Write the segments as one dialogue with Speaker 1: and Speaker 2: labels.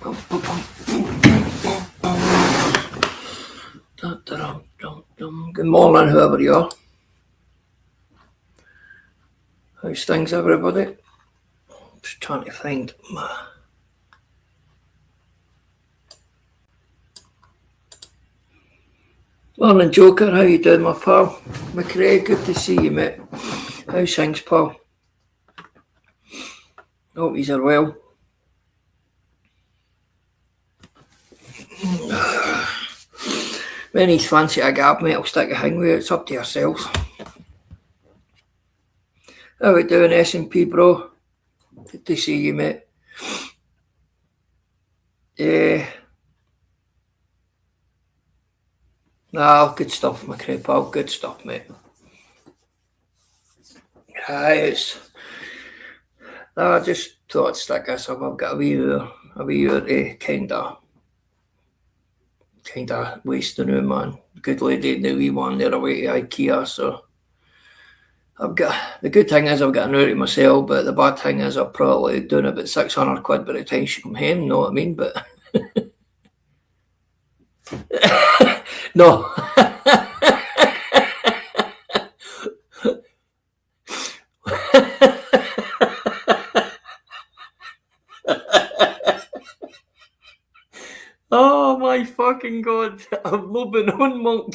Speaker 1: Good morning, whoever you are. How's things, everybody? Just trying to find my... Morning, Joker. How you doing, my pal? McRae, good to see you, mate. How's things, pal? Hope yous are well. When he's fancy a gab, mate, I'll stick a hang with it. It's up to yourselves. How we doing, S&P, bro? Good to see you, mate. Yeah. Nah, good stuff, McRae, pal. Good stuff, mate. It's... I just thought I'd stick this up. I've got a wee kind of wasting it, man. Good lady, the wee one there away to IKEA, so I've got, the good thing is I've got an hour to myself, but the bad thing is I'm probably doing about 600 quid by the time she come home, you know what I mean? But no. Oh my fucking god, I've not been on, Monk.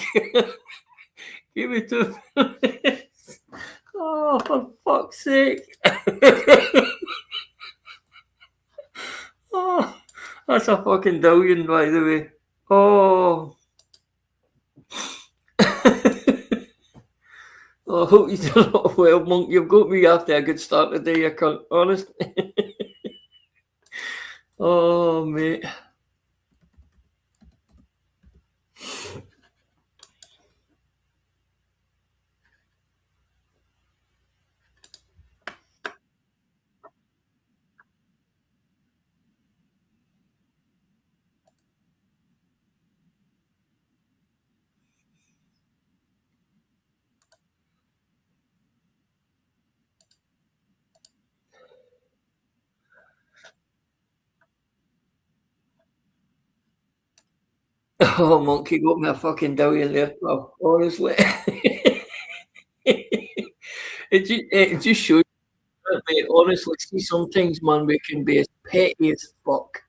Speaker 1: Give me 2 minutes. Oh, for fuck's sake. Oh, that's a fucking billion, by the way. Oh. Oh, I hope you're not well, Monk. You've got me after a good start today, you cunt, honest. Oh, mate. Oh, Monk, you got me a fucking billion there, pal, honestly. It just shows you, mate, honestly, see, sometimes, man, we can be as petty as fuck.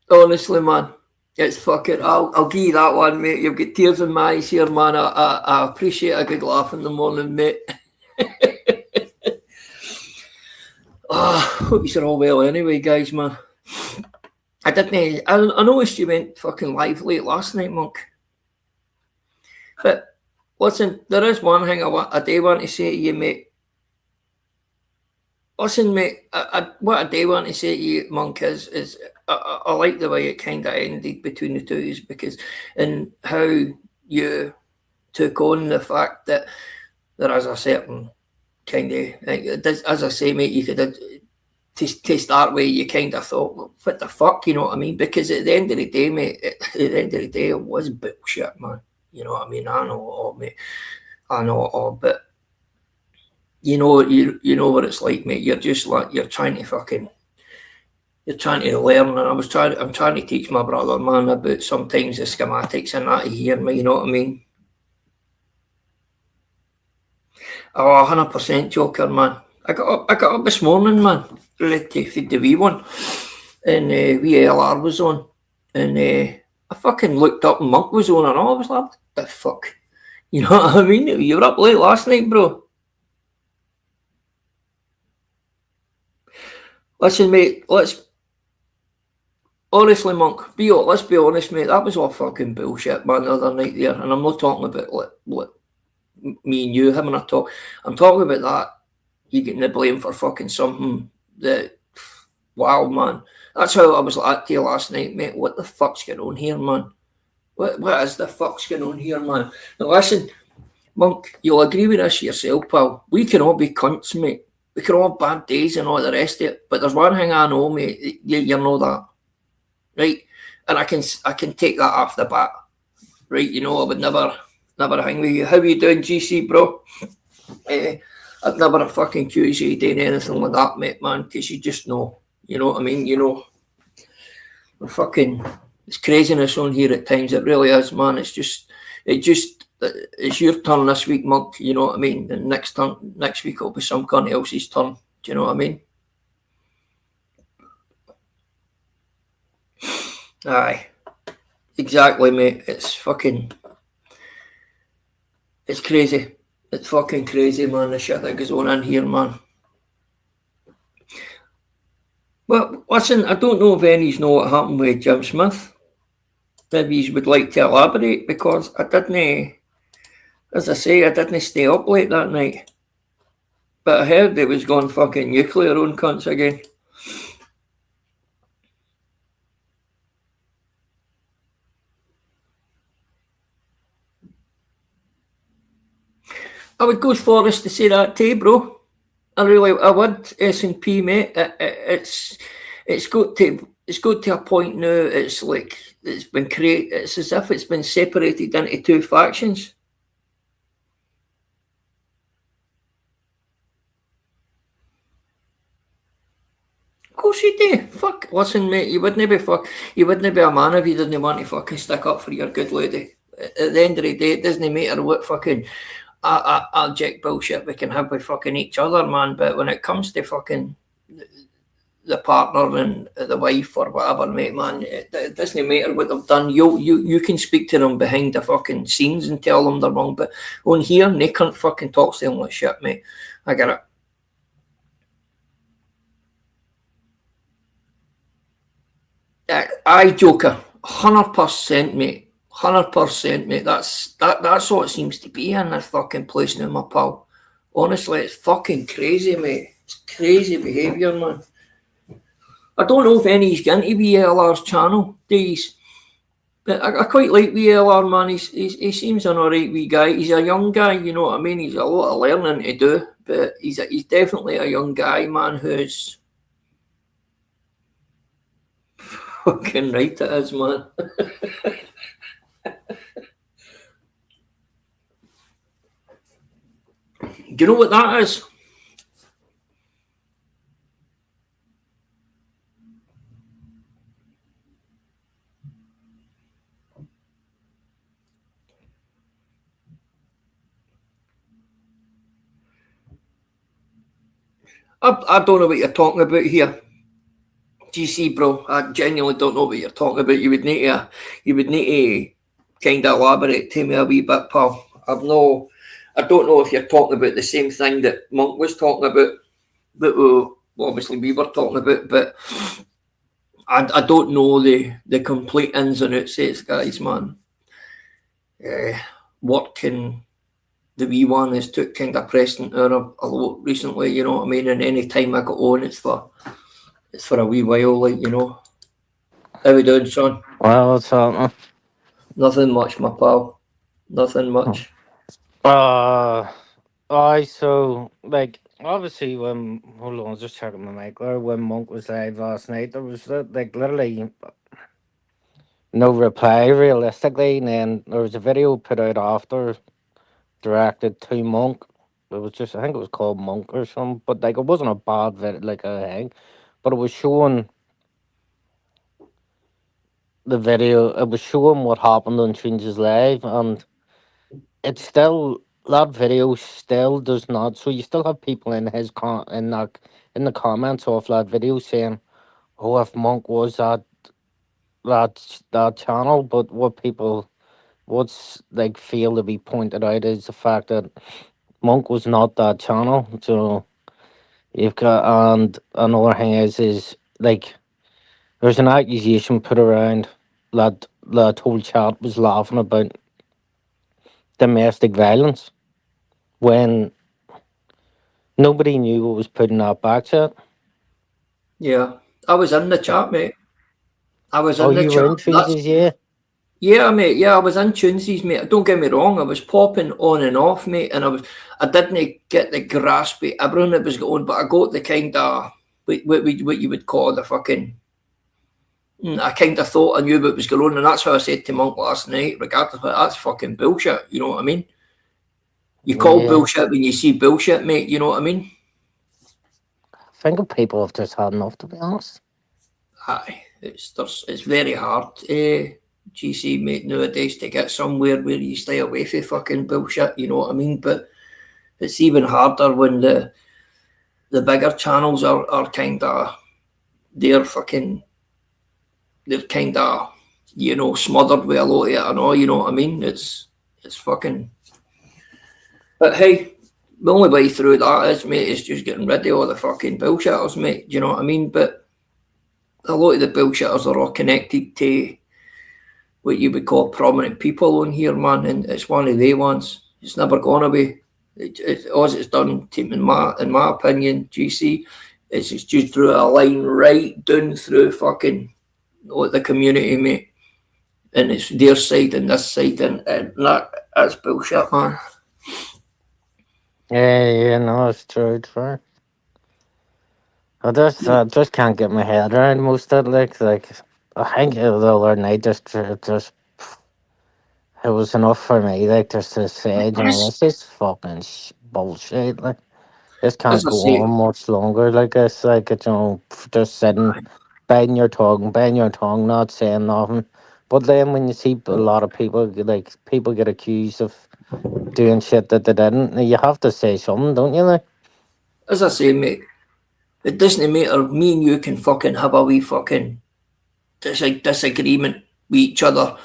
Speaker 1: Honestly, man, it's fucking. I'll give you that one, mate. You've got tears in my eyes here, man. I appreciate a good laugh in the morning, mate. Hope you're all well anyway, guys, man. I noticed you went fucking live late last night, Monk. But listen, there is one thing I do want to say to you, mate. Listen, mate, what I do want to say to you, Monk, is I like the way it kind of ended between the two of us, because, and how you took on the fact that there is a certain kind of, as I say, mate, you could, to start with, you kind of thought, well, what the fuck, you know what I mean? Because at the end of the day, mate, it was bullshit, man. You know what I mean? I know it all, mate. I know it all, but you know what it's like, mate. You're just like, you're trying to learn, and I'm trying to teach my brother, man, about sometimes the schematics and that here, you know what I mean? Oh, 100% Joker, man. I got up this morning, man, ready to feed the wee one, and wee LR was on, and I fucking looked up and Monk was on, and I was like, what the fuck? You know what I mean? You were up late last night, bro. Listen, mate, honestly, Monk, let's be honest, mate, that was all fucking bullshit, man, the other night there, and I'm not talking about what me and you having a talk. I'm talking about that, you getting the blame for fucking something that, wow, man. That's how I was like to you last night, mate. What the fuck's going on here, man? What is the fuck's going on here, man? Now listen, Monk, you'll agree with this yourself, pal. We can all be cunts, mate. We can all have bad days and all the rest of it. But there's one thing I know, mate. You know that, right? And I can take that off the bat, right? You know, I would never hang with you. How are you doing, GC, bro? I'd never a fucking accuse you of doing anything like that, mate, man, because you just know. You know what I mean? You know, we're fucking, it's craziness on here at times. It really is, man. It's your turn this week, Monk. You know what I mean? And next week it'll be some cunt else's turn. Do you know what I mean? Aye, exactly, mate. It's fucking, it's crazy. It's fucking crazy, man. The shit that goes on in here, man. But listen, I don't know if any's know what happened with Jim Smith. Maybe you would like to elaborate, because I didn't, as I say, I didn't stay up late that night. But I heard it was going fucking nuclear on cunts again. I would go as far as to say that too, bro. I would. S&P, mate. It's got to a point now. It's like it's been created. It's as if it's been separated into two factions. Of course you do. Fuck. Listen, mate. You wouldn't be a man if you didn't want to fucking stick up for your good lady. At the end of the day, it doesn't matter what fucking abject bullshit we can have with fucking each other, man. But when it comes to fucking the partner and the wife or whatever, mate, man, it doesn't matter what they've done. You can speak to them behind the fucking scenes and tell them they're wrong. But on here, they can't fucking talk to them like shit, mate. I get it. Aye, Joker, 100%, mate. 100%, mate. That's what it seems to be in this fucking place now, my pal. Honestly, it's fucking crazy, mate. It's crazy behaviour, man. I don't know if any's getting to VLR's channel, these, but I quite like VLR, man. He seems an alright wee guy. He's a young guy, you know what I mean? He's a lot of learning to do, but he's definitely a young guy, man, who's fucking right it is, man. Do you know what that is? I don't know what you're talking about here. GC, bro, I genuinely don't know what you're talking about. You would need to kind of elaborate to me a wee bit, pal. I don't know if you're talking about the same thing that Monk was talking about, that obviously we were talking about, but I don't know the complete ins and outs of it, guys, man. Working the wee one has took kind of precedent a lot recently, you know what I mean? And any time I go on, it's for a wee while, like, you know. How we doing, Sean?
Speaker 2: Well, what's happening?
Speaker 1: Nothing much, my pal. Nothing much.
Speaker 2: So, like, obviously, hold on, I was just checking my mic there. When Monk was live last night, there was, like, literally no reply, realistically. And then there was a video put out after, directed to Monk. It was just, I think it was called Monk or something. But, like, it wasn't a bad video, like, a thing. But it was showing the video, it was showing what happened on Changes Live. And it's still, that video still does not. So you still have people in his in the comments of that video saying, "Oh, if Monk was that channel," but what's like fail to be pointed out is the fact that Monk was not that channel. So you've got, and another thing is like there's an accusation put around that whole chat was laughing about domestic violence when nobody knew what was putting that back to.
Speaker 1: Yeah. I was in the chat, mate. I was in the
Speaker 2: you
Speaker 1: chat.
Speaker 2: were in Tunesdays, yeah?
Speaker 1: Yeah, mate. Yeah, I was in Tunesies, mate. Don't get me wrong. I was popping on and off, mate, and I didn't get the grasp of everything that was going, but I got the kind of what you would call the fucking. I kind of thought I knew what was going on, and that's how I said to Monk last night. Regardless, but that's fucking bullshit. You know what I mean? You call
Speaker 2: Yeah.
Speaker 1: bullshit when you see bullshit, mate. You know what I mean?
Speaker 2: I think people have just had enough, to be honest.
Speaker 1: Aye, it's very hard, GC, mate, nowadays to get somewhere where you stay away from fucking bullshit. You know what I mean? But it's even harder when the bigger channels are kind of they're fucking they're kind of smothered with a lot of it and all. You know what I mean? It's fucking. But hey, the only way through that is, mate, is just getting rid of all the fucking bullshitters, mate. Do you know what I mean? But a lot of the bullshitters are all connected to what you would call prominent people on here, man, and it's one of the ones. It's never gone away. All it's done, in my opinion, GC, is it's just drew a line right down through fucking the community, mate. And it's their side and this side, and that's bullshit, man.
Speaker 2: Yeah, yeah, no, it's true, true. I just can't get my head around most of it. Like I think the other night just it was enough for me. Like just to say, this is fucking bullshit. Like this
Speaker 1: As
Speaker 2: can't
Speaker 1: I
Speaker 2: go
Speaker 1: say,
Speaker 2: on much longer. Like it's like just sitting, biting your tongue, not saying nothing. But then when you see a lot of people, like people get accused of doing shit that they didn't, you have to say something, don't you? Like,
Speaker 1: mate, it doesn't matter. Me and you can fucking have a wee fucking disagreement with each other,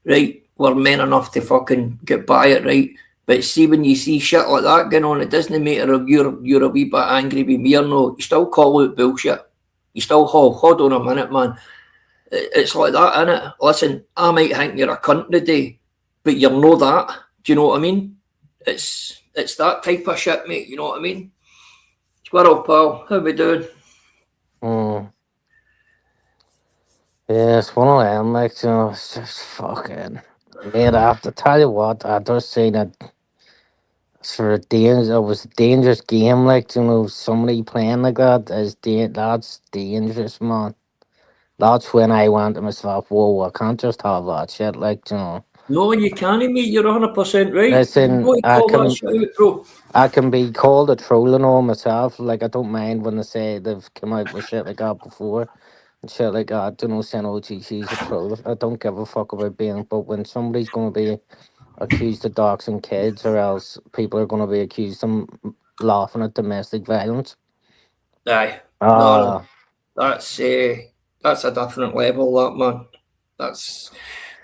Speaker 1: right? We're men enough to fucking get by it, right? But see, when you see shit like that going on, it doesn't matter if you're a wee bit angry with me or no. You still call out bullshit. You still hold on a minute, man. It's like that, innit? Listen, I might think you're a cunt today, but you're no that. Do you know what I mean? It's that type of shit, mate. You know what I mean? Squirrel pal, how we doing?
Speaker 2: mm, yeah, it's one of them. Like, it's just fucking. Mate, I have to tell you what, I just seen it. For a danger, it was a dangerous game. Like, somebody playing like that that's dangerous, man. That's when I went to myself, whoa, I can't just have that shit. Like.
Speaker 1: No, you can't, mate. You're 100% right. You
Speaker 2: Listen,
Speaker 1: don't call that shit out, bro.
Speaker 2: I can be called a troll and all myself. Like I don't mind when they say they've come out with shit like that before and shit like that. Saying, "Oh, gee, she's a troll." I don't give a fuck about being. But when somebody's going to be accused of doxing kids, or else people are going to be accused of laughing at domestic violence.
Speaker 1: Aye. No,
Speaker 2: Ah,
Speaker 1: that's that's a different level, that man. That's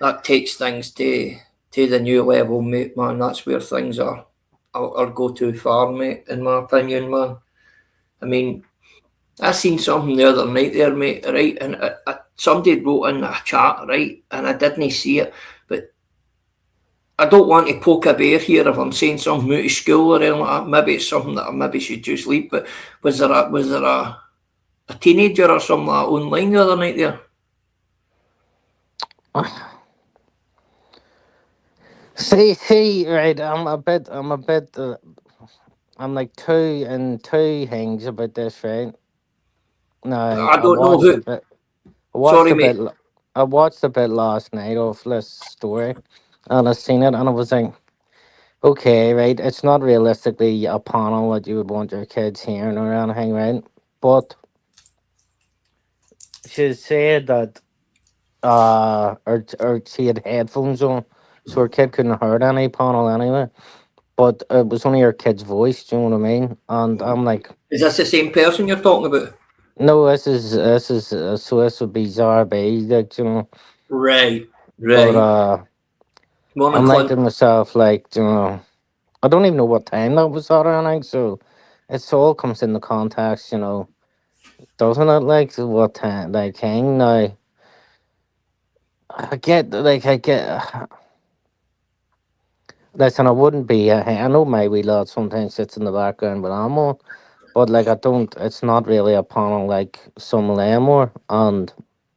Speaker 1: that takes things to the new level, mate. Man, that's where things are go too far, mate. In my opinion, man. I mean, I seen something the other night there, mate. Right, and somebody wrote in a chat, right, and I didn't see it, but I don't want to poke a bear here if I'm saying something out of school or anything like that. Maybe it's something that I maybe should just leave. But was there a teenager or something like that online the other night there?
Speaker 2: see, right. I'm like two things about this, right? No,
Speaker 1: I
Speaker 2: I
Speaker 1: don't know
Speaker 2: watched a
Speaker 1: who.
Speaker 2: bit. I watched
Speaker 1: Sorry,
Speaker 2: a bit.
Speaker 1: mate.
Speaker 2: I watched a bit last night of this story, and I seen it, and I was like, okay, right. It's not realistically a panel that you would want your kids hearing or anything, right? But she said that or she had headphones on, so her kid couldn't hear any panel anyway. But it was only her kid's voice. Do you know what I mean? And I'm like,
Speaker 1: Is this the same person you're talking about?
Speaker 2: no, this is so this would be Zarby, like
Speaker 1: Right,
Speaker 2: But
Speaker 1: right. Woman
Speaker 2: I'm like
Speaker 1: cunt.
Speaker 2: to myself, like I don't even know what time that was at or anything. So it's all comes into context, doesn't it? Like what time, like hang now. I get. Listen, I wouldn't be. I know my wee lad sometimes sits in the background when I'm on, but like I don't. It's not really a panel like some of them are, and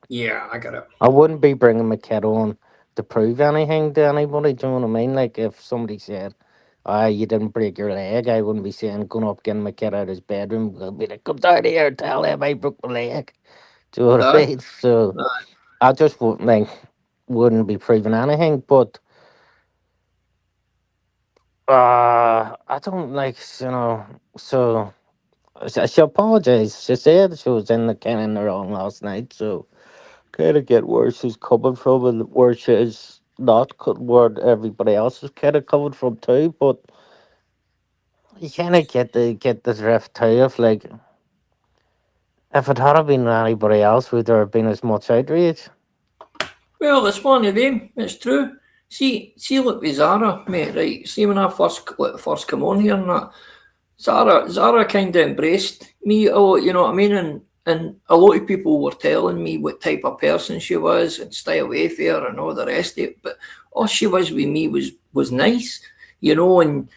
Speaker 1: Yeah, I got it.
Speaker 2: I wouldn't be bringing my kid on to prove anything to anybody. Do you know what I mean? Like if somebody said, "Ah, you didn't break your leg," I wouldn't be saying going up getting my kid out of his bedroom. I'll be like, "Come down here, tell him I broke my leg." Do you know what I
Speaker 1: Aye,
Speaker 2: mean? So
Speaker 1: aye.
Speaker 2: I just wouldn't be proving anything. But I don't like, so she apologized. She said she was in the kind in the wrong last night, so kind of get where she's coming from and where she's not, where everybody else is kind of coming from too. But you kind of get the drift too of like, if it had been anybody else, would there have been as much outrage?
Speaker 1: Well, it's one of them. It's true. See, look with Zara, mate. Right. See, when I first come on here and that, Zara kind of embraced me a lot. You know what I mean? And a lot of people were telling me what type of person she was and stay away from her and all the rest of it. But all she was with me was nice, you know, and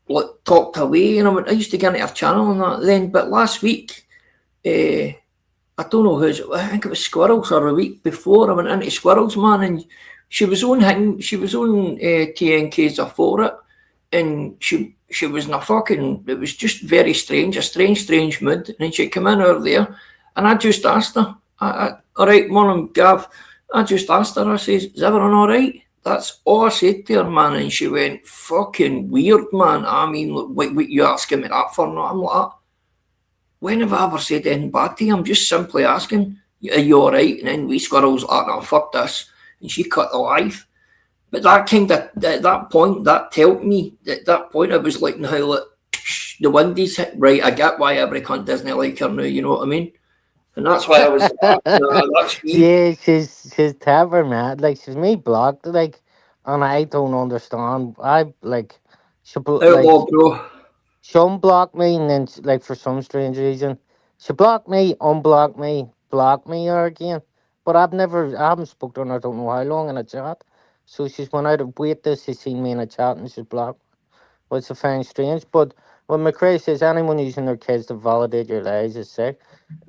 Speaker 1: like talked away. And I used to get into her channel and that then. But last week, uh, I don't know who's. I think it was Squirrels or a week before I went into Squirrels, man, and she was on him. She was on TNK's for it, and she was in a fucking. It was just very strange, a strange mood. And then she came in over there, and I just asked her, "All right, morning, Gav." I just asked her. I says, "Is everyone all right?" That's all I said to her, man, and she went fucking weird, man. I mean, look, what you asking me that for? No, I'm like, when have I ever said anything bad to you? I'm just simply asking, are you alright? And then we Squirrel's like, no, fuck this. And she cut the life. But that kind of, at that point, that told me, at that point, I was like, now, look, the Windies hit, right, I get why every cunt doesn't like her now, you know what I mean? And that's why I was like, nah, that's me.
Speaker 2: Yeah, she's clever, man. Like she's me blocked, like, and I don't understand. I like she like
Speaker 1: Outlaw, bro.
Speaker 2: she unblocked me, and then like for some strange reason, she blocked me, unblocked me, blocked me again. But I haven't spoken to her in I don't know how long in a chat. So she's went out of wait this. She's seen me in a chat and she's blocked. Which I find strange. But when McRae says anyone using their kids to validate your lies is sick.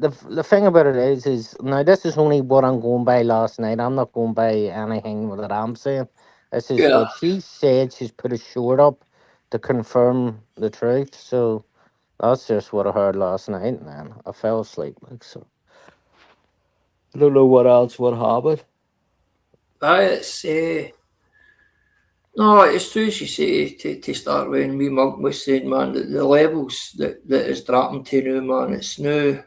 Speaker 2: The thing about it is now this is only what I'm going by last night. I'm not going by anything that I'm saying. This is
Speaker 1: Yeah.
Speaker 2: what she said. She's put a short up to confirm the truth. So that's just what I heard last night, man. I fell asleep, like so. I don't know what else would happen.
Speaker 1: It's, no, it's true, as you say, to start with, and we Monk was saying, man, the levels that is dropping to now, man, it's now.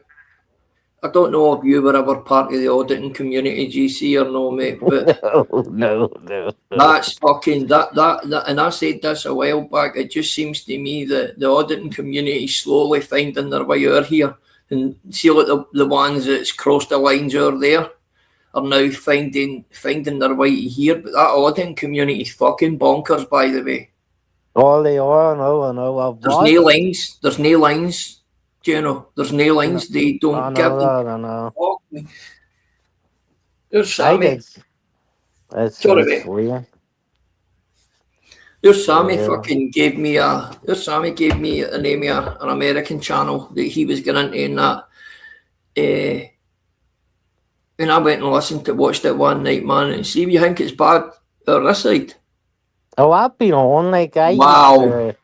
Speaker 1: I don't know if you were ever part of the auditing community, GC, or no, mate, but
Speaker 2: No.
Speaker 1: that's fucking that. And I said this a while back. It just seems to me that the auditing community is slowly finding their way out here, and see, like the ones that's crossed the lines over there are now finding their way to here. But that auditing community is fucking bonkers, by the way.
Speaker 2: All they are, I know. I've
Speaker 1: There's no
Speaker 2: watched.
Speaker 1: lines. There's no lines. Do you know? There's no
Speaker 2: No,
Speaker 1: lines. They
Speaker 2: I
Speaker 1: don't give
Speaker 2: know
Speaker 1: them.
Speaker 2: that, I know.
Speaker 1: Fuck me. There's
Speaker 2: I
Speaker 1: Sammy.
Speaker 2: did. It's
Speaker 1: Sorry,
Speaker 2: weird.
Speaker 1: there's Sammy
Speaker 2: Yeah.
Speaker 1: fucking gave me a. There's Sammy gave me a name of an American channel that he was going into and that. Uh, and I went and listened to watched it one night, man, and see if you think it's bad or this side.
Speaker 2: Oh, I've been on. Like
Speaker 1: Wow.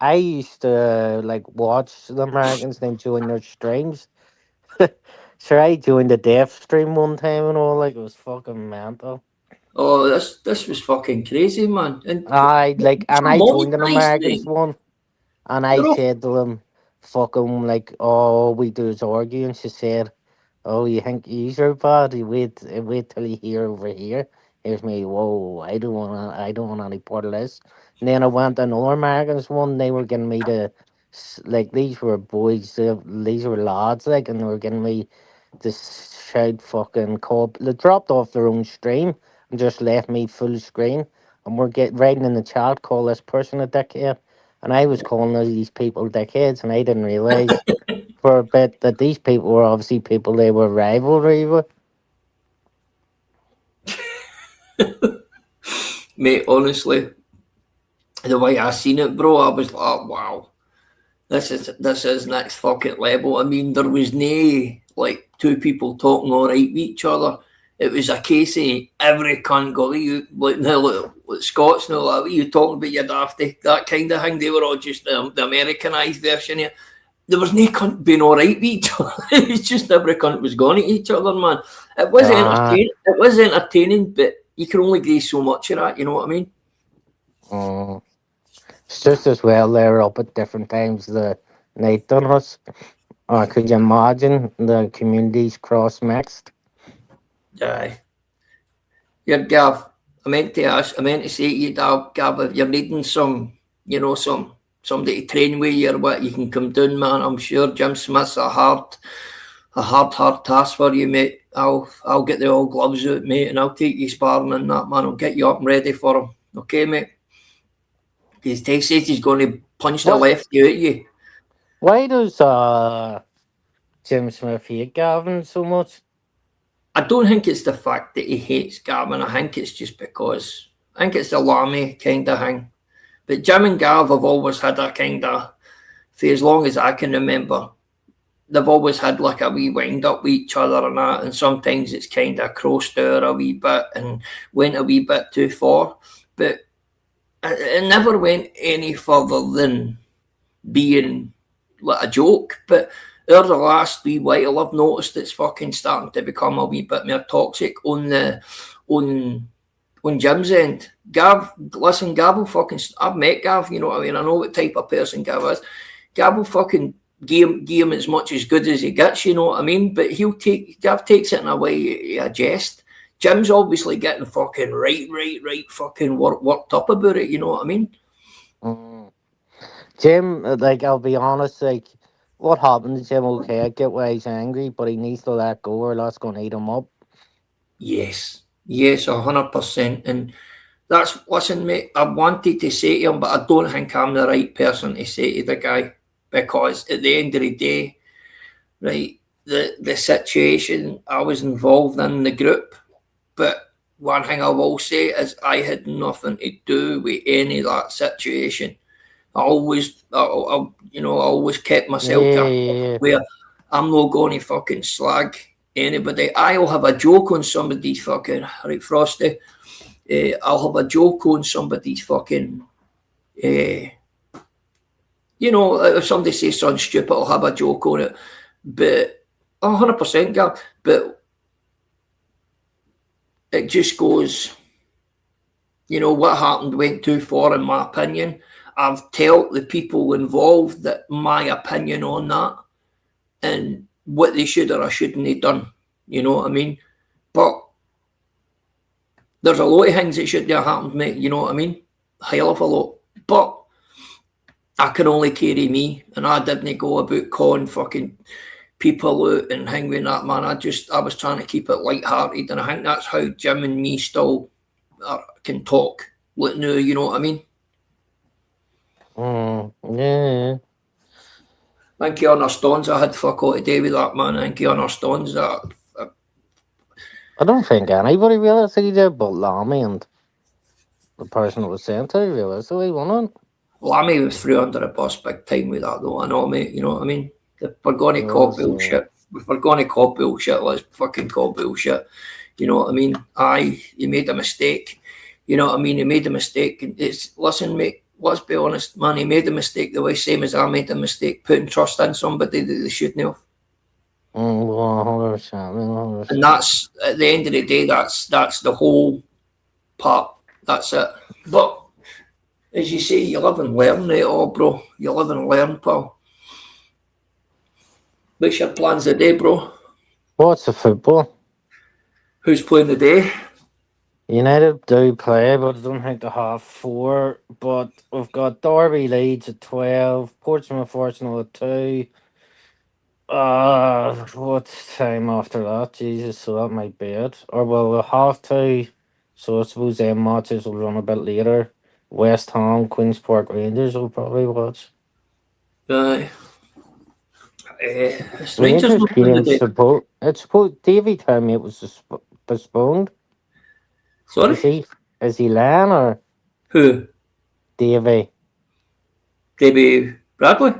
Speaker 2: I used to like watch the Americans then join their streams. Sure, I joined the death stream one time and all. Like it was fucking mental.
Speaker 1: Oh, this was fucking crazy, man. And
Speaker 2: And
Speaker 1: some
Speaker 2: I joined an
Speaker 1: monetized
Speaker 2: Americans
Speaker 1: thing.
Speaker 2: one. And I
Speaker 1: They're all
Speaker 2: said to them, fuck 'em, like, all we do is argue. And she said, oh, you think you're bad? You wait till you hear over here. Here's me, whoa, I don't want any part of this. And then I went to another Americans one, they were getting me to, like, these were boys, these were lads, like, and they were getting me to shout fucking call. They dropped off their own stream and just left me full screen. And we're writing in the chat, call this person a dickhead. And I was calling all these people dickheads, and I didn't realize for a bit that these people were obviously people they were rivalry with.
Speaker 1: mate, honestly, the way I seen it, bro, I was like, oh, wow. This is next fucking level. I mean, there was no like two people talking all right with each other. It was a case of every cunt got you like now like Scots now like you talking about your dafty that kind of thing. They were all just the Americanized version here. There was no cunt being all right with each other. It was just every cunt was going at each other, man. It was
Speaker 2: Ah,
Speaker 1: entertaining. It was entertaining, but you can only do so much of that. You know what I mean?
Speaker 2: mm. It's just as well they're up at different times of the night than us. Or could you imagine the communities cross mixed?
Speaker 1: Aye. You're Gav. I meant to say to you, Gav, if you're needing some, somebody to train with you or what, you can come down, man. I'm sure Jim Smith's hard task for you, mate. I'll get the old gloves out, mate, and I'll take you sparring and that, man. I'll get you up and ready for him. Okay, mate? Because Tay says he's going to punch the
Speaker 2: What?
Speaker 1: lefty out of you.
Speaker 2: Why does Jim Smith hate Gavin so much?
Speaker 1: I don't think it's the fact that he hates Gavin. I think it's just because I think it's the Lammy kind of thing. But Jim and Gav have always had a kind of, for as long as I can remember, they've always had like a wee wind up with each other and that. And sometimes it's kind of crossed out a wee bit and went a wee bit too far. But it never went any further than being like a joke. But over the last wee while, I've noticed it's fucking starting to become a wee bit more toxic on Jim's end. Gav, listen, Gav will fucking. I've met Gav, you know what I mean. I know what type of person Gav is. Gav will fucking give him as much as good as he gets, you know what I mean. But Gav takes it in a way a jest. Jim's obviously getting fucking right, fucking worked up about it, you know what I mean.
Speaker 2: Mm. Jim, like, I'll be honest, like, what happened to Jim? Okay, I get why he's angry, but he needs to let go or that's going to eat him up.
Speaker 1: Yes, 100%. And listen, mate, I wanted to say to him, but I don't think I'm the right person to say to the guy because at the end of the day, right, the situation I was involved in the group, but one thing I will say is I had nothing to do with any of that situation. I always kept myself to a
Speaker 2: Yeah.
Speaker 1: where I'm not going to fucking slag anybody. I'll have a joke on somebody's fucking right Frosty. I'll have a joke on somebody's fucking. If somebody says something stupid, I'll have a joke on it. But 100%, Gav. But it just goes. What happened went too far, in my opinion. I've told the people involved that my opinion on that and what they should or shouldn't have done. You know what I mean? But there's a lot of things that shouldn't have happened, mate. You know what I mean? Hell of a lot. But I can only carry me, and I didn't go about calling fucking people out and hang with that, man. I was trying to keep it light-hearted, and I think that's how Jim and me still can talk. Like now, you know what I mean?
Speaker 2: Yeah.
Speaker 1: I think he understands I had fuck all to do with that, man. I think he understands that.
Speaker 2: I don't think anybody realistically did, but Lamy and the person that was sent to realistically, wasn't it?
Speaker 1: Lammy was through under the bus big time with that, though. I know, mate. You know what I mean? If we're going to call bullshit, if we're going to call bullshit, let's fucking call bullshit. You know what I mean? Aye, you made a mistake. You know what I mean? He made a mistake. Listen, mate, let's be honest, man. He made a mistake the way same as I made a mistake, putting trust in somebody that they shouldn't have.
Speaker 2: 100%.
Speaker 1: And that's, at the end of the day, that's the whole part. That's it. But as you say, you live and learn, right? Oh, bro, you live and learn, pal. What's your plans today, bro?
Speaker 2: What's the football?
Speaker 1: Who's playing today?
Speaker 2: United do play, but I don't think they have 4. But we've got Derby Leeds at 12, Portsmouth Arsenal at 2. What's time after that? Jesus, so that might be it. Or well, we'll have to. So I suppose them matches will run a bit later. West Ham, Queen's Park Rangers will probably watch.
Speaker 1: Rangers
Speaker 2: Rangers
Speaker 1: not playing
Speaker 2: game's
Speaker 1: today.
Speaker 2: supposed Davy told me it was postponed.
Speaker 1: Sorry?
Speaker 2: Is he lying or
Speaker 1: Who?
Speaker 2: Davy?
Speaker 1: Davy Bradley?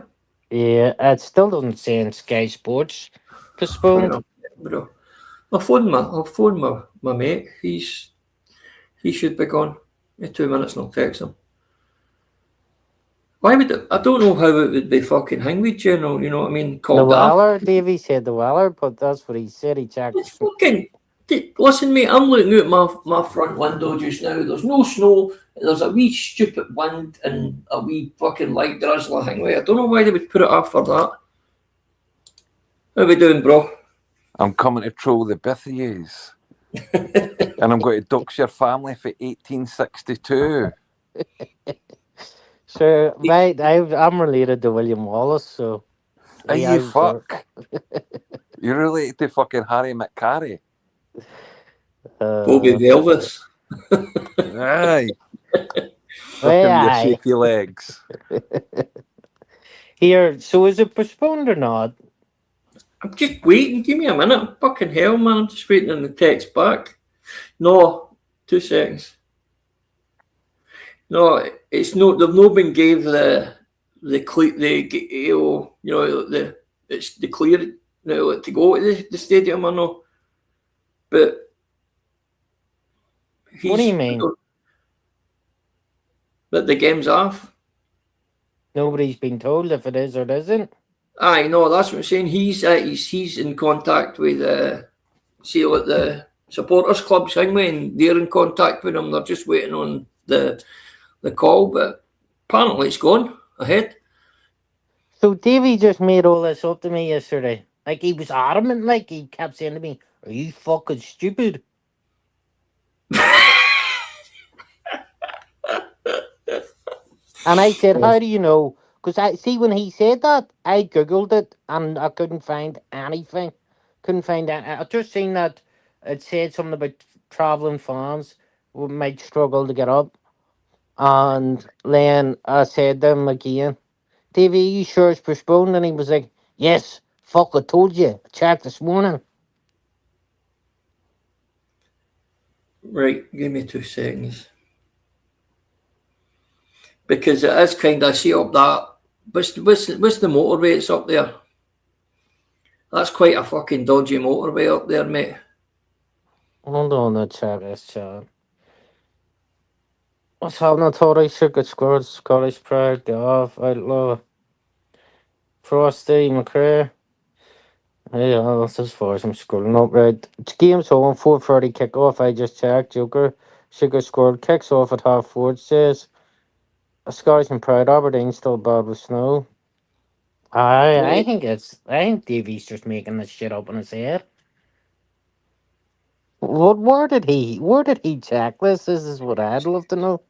Speaker 2: Yeah, it still doesn't say in Sky Sports postponed.
Speaker 1: Bro. I'll phone my mate. He should be gone. In 2 minutes and I'll text him. Why would it? I don't know how it would be fucking hangweed general, you know what I mean?
Speaker 2: The Weller, Davy said the Weller, but that's what he said. He checked.
Speaker 1: It's fucking Listen, mate, I'm looking out my front window just now. There's no snow. There's a wee stupid wind and a wee fucking light drizzle thing. I don't know why they would put it off for that. How we doing, bro?
Speaker 3: I'm coming to troll the both of yous. And I'm going to dox your family for 1862.
Speaker 2: So, mate, I'm related to William Wallace, so
Speaker 3: Are
Speaker 2: yeah,
Speaker 3: you fuck? You're related to fucking Harry McCarry.
Speaker 1: Bobby Velvis.
Speaker 3: Aye.
Speaker 2: Well,
Speaker 3: Fucking your
Speaker 2: aye.
Speaker 3: shaky legs.
Speaker 2: Here, so is it postponed or not?
Speaker 1: I'm just waiting. Give me a minute. Fucking hell, man. I'm just waiting on the text back. No, 2 seconds. No, it's no. They've not been gave the it's the clear to go to the stadium or no. But
Speaker 2: What do you mean?
Speaker 1: That the game's off.
Speaker 2: Nobody's been told if it is or isn't.
Speaker 1: Aye, no, that's what I'm saying. He's in contact with see what the supporters clubs thing, and they're in contact with him. They're just waiting on the call, but apparently it's gone ahead.
Speaker 2: So Davey just made all this up to me yesterday. Like he was adamant, like he kept saying to me, "Are you fucking stupid?" And I said, "How do you know?" Because I see when he said that, I googled it and I couldn't find anything. Couldn't find any. I just seen that it said something about traveling fans who might struggle to get up. And then I said to him again, "TV, you sure it's postponed?" And he was like, "Yes, fuck, I told you. I checked this morning."
Speaker 1: Right, give me 2 seconds. Because it is kind of see up that. What's the motorway that's up there? That's quite a fucking dodgy motorway up there, mate.
Speaker 2: Hold on, let's check this chat. What's happening? Tory should get scored. Scottish Pride, the off, outlaw. Frosty, McCray. Yeah, that's as far as I'm scrolling up. Right. It's game's on 4:30 kickoff. I just checked. Joker should get scored. Kicks off at 4:30. It says a Scottish and Pride. Aberdeen still bad with snow. I
Speaker 1: Right.
Speaker 2: think I think Davey's just making this shit up in his head. Where did he check this? This is what I'd love to know.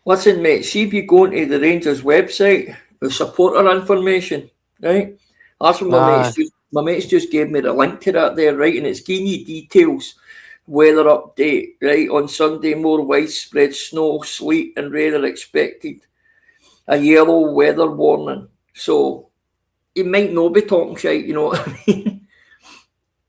Speaker 1: Listen, mate, see if you go into the Rangers website, the supporter information, right? That's what
Speaker 2: Nah.
Speaker 1: my mates just gave me the link to that there, right? And it's giving you details. Weather update, right? On Sunday, more widespread snow, sleet, and rain are expected. A yellow weather warning. So he might not be talking shit, you know what I mean?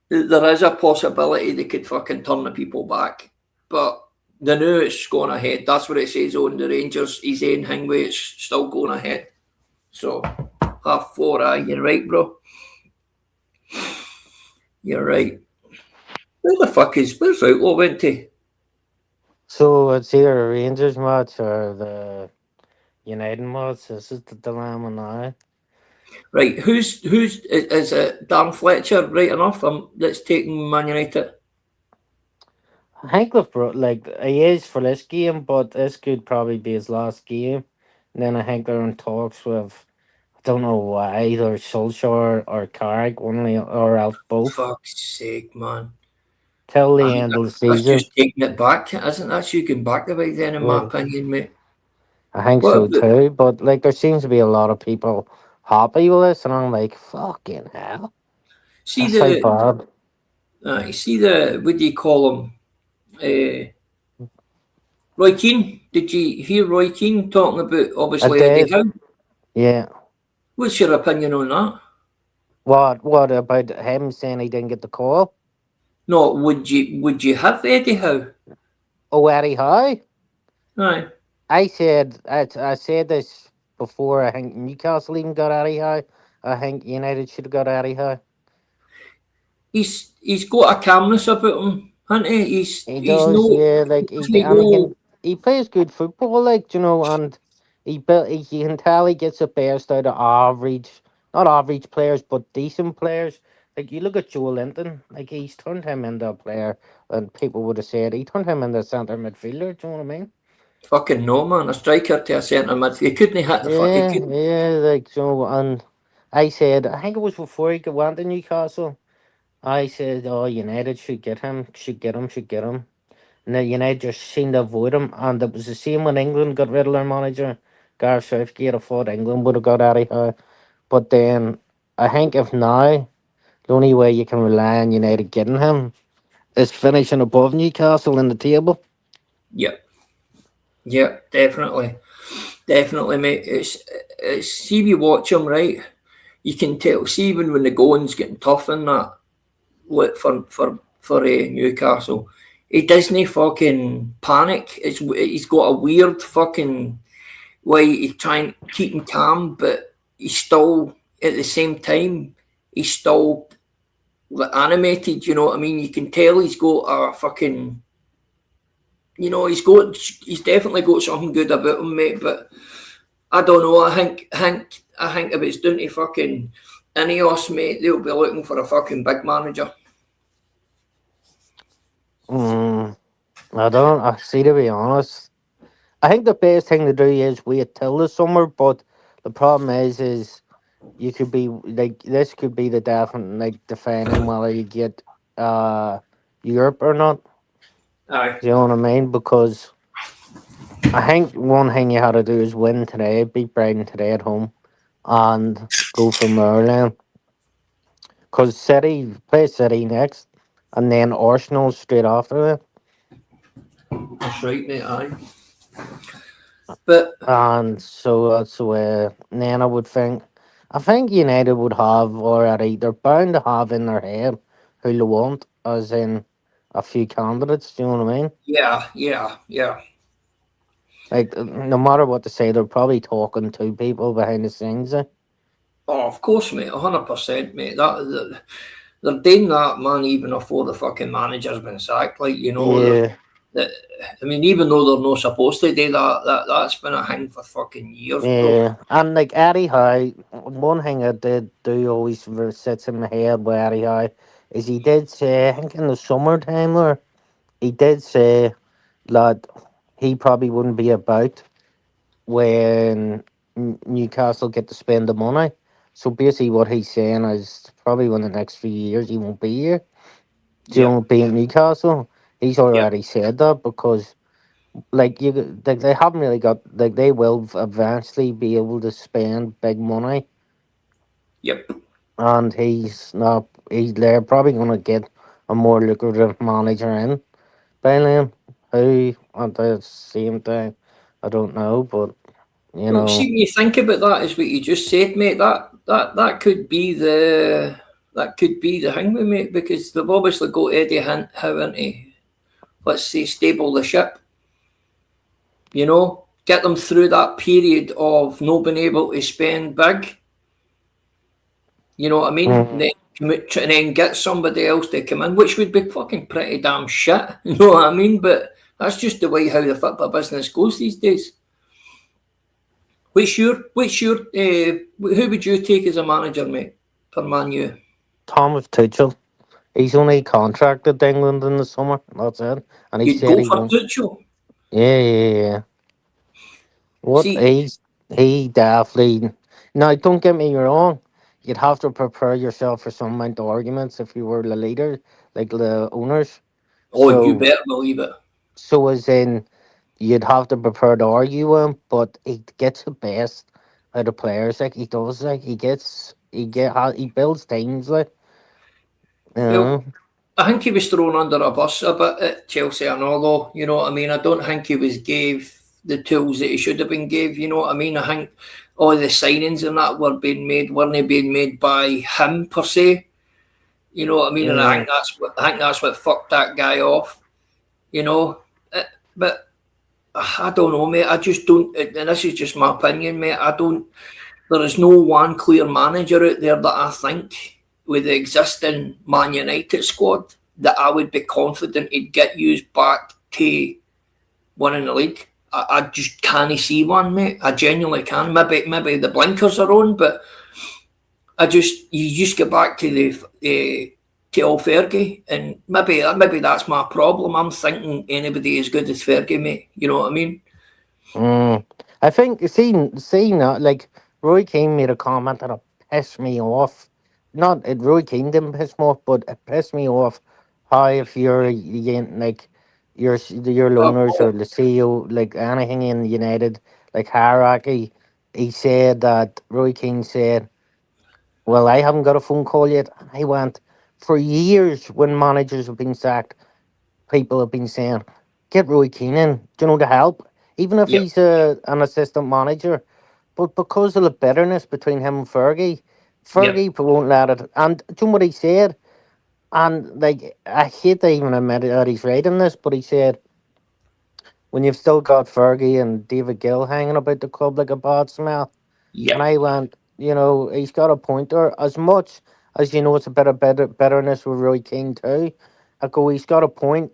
Speaker 1: There is a possibility they could fucking turn the people back. But they knew it's going ahead. That's what it says on the Rangers. He's in Hingway, it's still going ahead. So 4:30, aye, you're right, bro. You're right. Where's Outlaw went to?
Speaker 2: So it's either a Rangers match or the United match. This is the dilemma now.
Speaker 1: Right, who's is it Dan Fletcher, right enough? That's taking Man United.
Speaker 2: I think they've like he is for this game, but this could probably be his last game. And then I think they're in talks with I don't know why either Solskjaer or Carrick, or else both,
Speaker 1: Fuck's sake, man.
Speaker 2: till
Speaker 1: I
Speaker 2: the
Speaker 1: think
Speaker 2: end of the
Speaker 1: that's
Speaker 2: season.
Speaker 1: just taking it back, isn't that? You can back the right then, in my
Speaker 2: Well,
Speaker 1: opinion, mate.
Speaker 2: I think
Speaker 1: What
Speaker 2: so
Speaker 1: about,
Speaker 2: too. But like, there seems to be a lot of people happy with this, and I'm like, fucking hell,
Speaker 1: see
Speaker 2: that's so
Speaker 1: the
Speaker 2: bad.
Speaker 1: what do you call him? Roy Keane. Did you hear Roy Keane talking about
Speaker 2: I
Speaker 1: obviously Eddie
Speaker 2: did,
Speaker 1: Howe?
Speaker 2: yeah.
Speaker 1: What's your opinion on that?
Speaker 2: What about him saying he didn't get the call?
Speaker 1: No, would you have Eddie Howe?
Speaker 2: Oh, Eddie Howe.
Speaker 1: Aye.
Speaker 2: I said this before. I think Newcastle even got Eddie Howe. I think United should have got Eddie Howe.
Speaker 1: He's got a calmness about him, hasn't he?
Speaker 2: He
Speaker 1: He's
Speaker 2: does,
Speaker 1: no
Speaker 2: yeah. Like
Speaker 1: doesn't go
Speaker 2: he plays good football, like you know, and he can tell he gets the best out of average, not average players, but decent players. like you look at Joe Linton, like he's turned him into a player, and people would have said he turned him into a centre midfielder. Do you know what I mean?
Speaker 1: Fucking no, man. A striker to a centre mid. He couldn't hit the fuck. He
Speaker 2: Yeah,
Speaker 1: couldn't.
Speaker 2: yeah, like so. And I said, I think it was before he went to Newcastle. I said, "Oh, United should get him, should get him, should get him." And then United just seemed to avoid him, and it was the same when England got rid of their manager, Gareth Southgate. I thought England would have got Eddie Howe, but then I think if now the only way you can rely on United getting him is finishing above Newcastle in the table.
Speaker 1: Yeah, yeah, definitely, definitely, mate. It's see, we watch him, right? You can tell. See, even when the going's getting tough in that, look for Newcastle, he doesn't fucking panic. He's got a weird fucking way he's trying to keep him calm, but he's still at the same time he's still like, animated. You know what I mean? You can tell he's got a fucking. You know, he's definitely got something good about him, mate. But I don't know. I think if it's down to fucking Ineos, mate, they'll be looking for a fucking big manager.
Speaker 2: I don't. I see. To be honest, I think the best thing to do is wait till the summer. But the problem is you could be like this could be the definite like defining whether you get Europe or not.
Speaker 1: Aye.
Speaker 2: Do you know what I mean? Because I think one thing you had to do is win today, beat Brighton today at home, and go from there then. Because City play City next, and then Arsenal straight after that.
Speaker 1: That's right, mate. Aye. But
Speaker 2: And so that's the way. Then I think United would have already. They're bound to have in their head who they want, as in a few candidates. Do you know what I mean?
Speaker 1: yeah.
Speaker 2: Like no matter what they say, they're probably talking to people behind the scenes.
Speaker 1: Oh, of course, mate. 100%, mate. They're doing that, man. Even before the fucking manager's been sacked, like you know.
Speaker 2: Yeah,
Speaker 1: I mean, even though they're not supposed to do that's been a thing for fucking years, bro.
Speaker 2: yeah. And like Eddie Howe, one thing I did do always sits in my head with Eddie Howe is he did say, I think in the summertime there, he did say that he probably wouldn't be about when Newcastle get to spend the money. So basically, what he's saying is probably in the next few years he won't be here. So he
Speaker 1: Yep,
Speaker 2: won't be in Newcastle. He's
Speaker 1: yep,
Speaker 2: already said that because they haven't really got like they will eventually be able to spend big money,
Speaker 1: yep.
Speaker 2: and he's not. They're probably going to get a more lucrative manager in by then. Who at the same time, I don't know, but you
Speaker 1: Well, see,
Speaker 2: know.
Speaker 1: when you think about that, is what you just said, mate. That could be the thing with mate, because they've obviously got Eddie Howe into, let's say, stable the ship. You know, get them through that period of not being able to spend big. You know what I mean? And
Speaker 2: Mm.
Speaker 1: then get somebody else to come in, which would be fucking pretty damn shit. You know what I mean? But that's just the way how the football business goes these days. Who would you take as a manager, mate, for Man U?
Speaker 2: Thomas Tuchel. He's only contracted to England in the summer. That's it, and he
Speaker 1: You'd
Speaker 2: said
Speaker 1: go
Speaker 2: he
Speaker 1: for
Speaker 2: won't.
Speaker 1: Tuchel.
Speaker 2: Yeah. What
Speaker 1: See,
Speaker 2: he definitely. Now, don't get me wrong. You'd have to prepare yourself for some amount of arguments if you were the leader, like the owners.
Speaker 1: oh, you
Speaker 2: So,
Speaker 1: better believe it.
Speaker 2: so as in, you'd have to prepare to argue with him, but he gets the best out of players. Like he does, like he builds teams. Like you
Speaker 1: Well,
Speaker 2: know,
Speaker 1: I think he was thrown under a bus a bit at Chelsea and all, though. You know what I mean? I don't think he was gave the tools that he should have been gave. You know what I mean? I think all the signings and that weren't being made by him per se. You know what I mean? And
Speaker 2: yeah.
Speaker 1: I think that's what fucked that guy off. You know, but I don't know, mate. I just don't. And this is just my opinion, mate. I don't. There is no one clear manager out there that I think, with the existing Man United squad, that I would be confident he'd get used back to winning the league. I just can't see one, mate. I genuinely can. Maybe the blinkers are on, but you just get back to the to old Fergie, and maybe that's my problem. I'm thinking anybody as good as Fergie, mate. You know what I mean?
Speaker 2: I think seeing that, like Roy Keane made a comment that it pissed me off. Not it, Roy Keane didn't piss me off, but it pissed me off how if like your owners or the CEO, like anything in United, like hierarchy, he said that Roy Keane said, "Well, I haven't got a phone call yet." And I went for years when managers have been sacked. People have been saying, "Get Roy Keane in, do you know, to help, even if
Speaker 1: Yep,
Speaker 2: he's an assistant manager." But because of the bitterness between him and
Speaker 1: yep,
Speaker 2: Fergie won't let it. And do you know what he said? And like, I hate to even admit that he's right in this, but he said, when you've still got Fergie and David Gill hanging about the club like a bad smell. And
Speaker 1: yep,
Speaker 2: I went, he's got a point there. As much as it's a bit of bitterness with Roy King too. I go, he's got a point.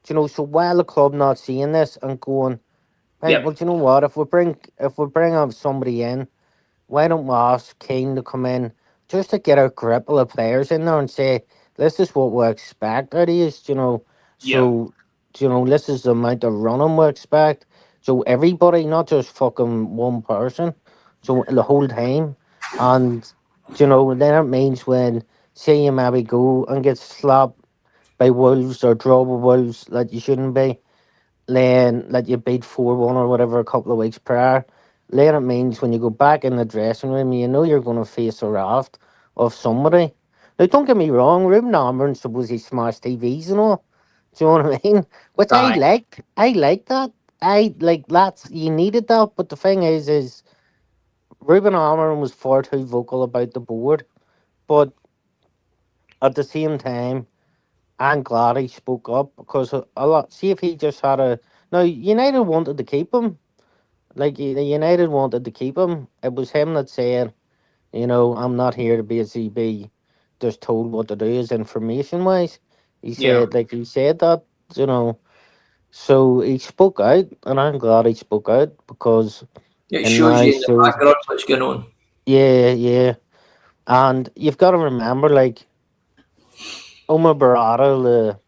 Speaker 2: So while the club not seeing this and going, right, well,
Speaker 1: yep,
Speaker 2: do you know what? If we bring up somebody in, why don't we ask Kane to come in just to get a grip of the players in there and say, this is what we expect out of you.
Speaker 1: yep,
Speaker 2: So, this is the amount of running we expect. So everybody, not just fucking one person. So the whole time. And, then it means when, say you maybe go and get slapped by Wolves or draw with Wolves that you shouldn't be, then that you beat 4-1 or whatever a couple of weeks prior, then it means when you go back in the dressing room, you know you're going to face a raft of somebody. Now, don't get me wrong, Ruben Amorim suppose he smashed TVs and all. Do you know what I mean? Which I
Speaker 1: aye,
Speaker 2: like. I like that. I like that's you needed that. But the thing is Ruben Amorim was far too vocal about the board. But at the same time, I'm glad he spoke up because a lot. See if he just had a. Now United wanted to keep him. Like the United wanted to keep him. It was him that said, I'm not here to basically be just told what to do as information wise.
Speaker 1: yeah.
Speaker 2: He said that, you know. So he spoke out, and I'm glad he spoke out because
Speaker 1: It
Speaker 2: in
Speaker 1: shows
Speaker 2: my
Speaker 1: you in the
Speaker 2: shows,
Speaker 1: background what's going on.
Speaker 2: yeah, yeah. And you've got to remember, like Omar Barada,